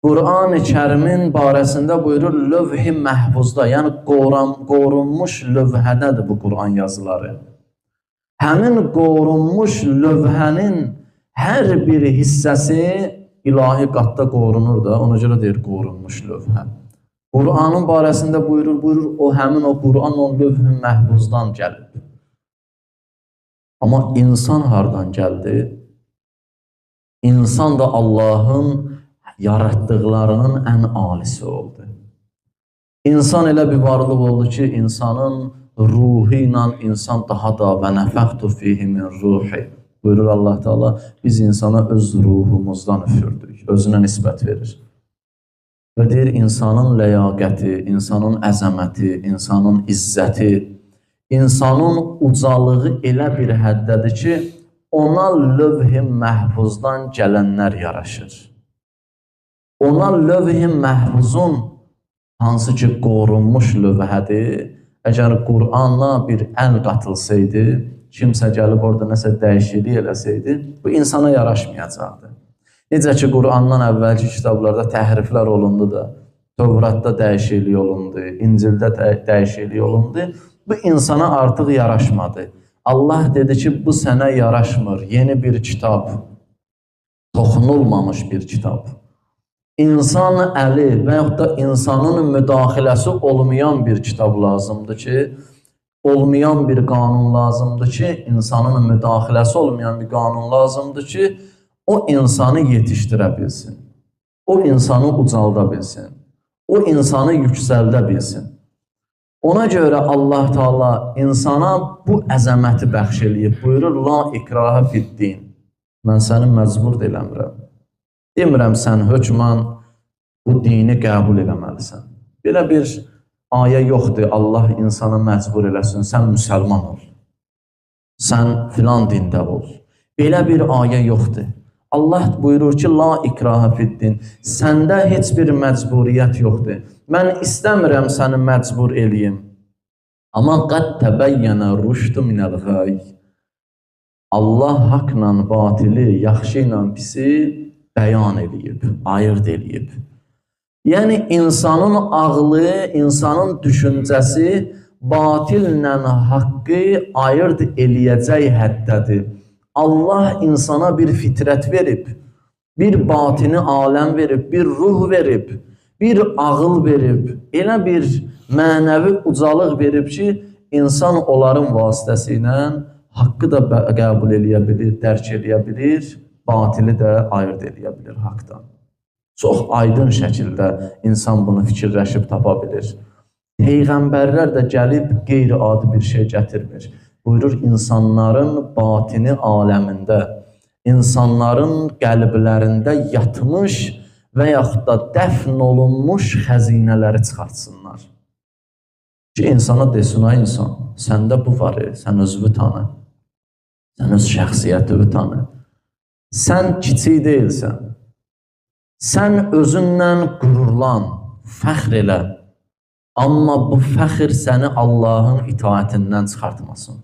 Qur'an-ı Kərimin barəsində buyurur, lövh-i məhfuzda, yəni qorunmuş lövhədədir bu Qur'an yazıları. Həmin qorunmuş lövhənin hər bir hissəsi ilahi qatda qorunur da, ona görə deyir qorunmuş lövhə. Qur'anın barəsində buyurur, həmin o Qur'an o lövh-i məhfuzdan gəlib. Amma insan hardan gəldi? İnsan da Allahın yaratdıqlarının ən alisi oldu. İnsan elə bir varlıq oldu ki, insanın ruhu ilə insan daha da və nəfəxtu fihi min ruhi. Buyurur Allah Teala, biz insana öz ruhumuzdan üfürdük, özünə nisbət verir. Və deyir, insanın ləyaqəti, insanın əzəməti, insanın izzəti, insanın ucalığı elə bir həddədir ki, ona lövh-i məhfuzdan gələnlər yaraşır. Ona lövh-i məhfuzun hansı ki qorunmuş lövhədir, əgər Qur'anla bir əl qatılsaydı, kimsə gəlib orada nəsə dəyişiklik eləsəydi, bu insana yaraşmayacaqdı. Necə ki Qur'andan əvvəlki kitablarda təhriflər olundu da, Tövratda dəyişiklik olundu, İncildə dəyişiklik olundu, bu insana artıq yaraşmadı. Allah dedi ki, bu sənə yaraşmır, yeni bir kitab, toxunulmamış bir kitab. İnsan əli və yaxud da insanın müdaxiləsi olmayan bir kitab lazımdır ki, olmayan bir qanun lazımdır ki, insanın müdaxiləsi olmayan bir qanun lazımdır ki, o insanı yetişdirə bilsin, o insanı ucalda bilsin, o insanı yüksəldə bilsin. Ona görə Allah Teala insana bu əzəməti bəxş eləyib, buyurur, la ikraha fiddin, mən səni məcbur eləmirəm. Demirəm, sən hökmən bu dini qəbul eləməlisən. Belə bir ayə yoxdur, Allah insana məcbur eləsin, sən müsəlman ol, sən filan dində ol. Belə bir ayə yoxdur. Allah buyurur ki, la ikraha fiddin, səndə heç bir məcburiyyət yoxdur. Mən istəmirəm səni məcbur eləyim. Amma qad təbəyyənə rüşdü minəlğay. Allah haqla batili, yaxşı ilə pisi bəyan eləyib, ayırt eləyib. Yəni, insanın ağlı, insanın düşüncəsi batillə haqqı ayırt eləyəcək həddədir. Allah insana bir fitrət verib, bir batini aləm verib, bir ruh verib, bir ağıl verib, elə bir mənəvi ucalıq verib ki, insan onların vasitəsilə haqqı da qəbul eləyə bilir, dərk eləyə bilir, batili də ayırt eləyə bilir haqdan. Çox aydın şəkildə insan bunu fikirləşib tapa bilir. Peyğəmbərlər də gəlib qeyri-adi bir şey gətirmir. Buyurur, insanların batini aləmində, insanların qəlblərində yatmış və yaxud da dəfn olunmuş xəzinələri çıxartsınlar. Ki, insana desin, ay insan, səndə bu var, sən özünü tanı, sən öz şəxsiyyətini tanı. Sən kiçik deyilsən, sən özündən qürurlan, fəxr elə, amma bu fəxr səni Allahın itaətindən çıxartmasın.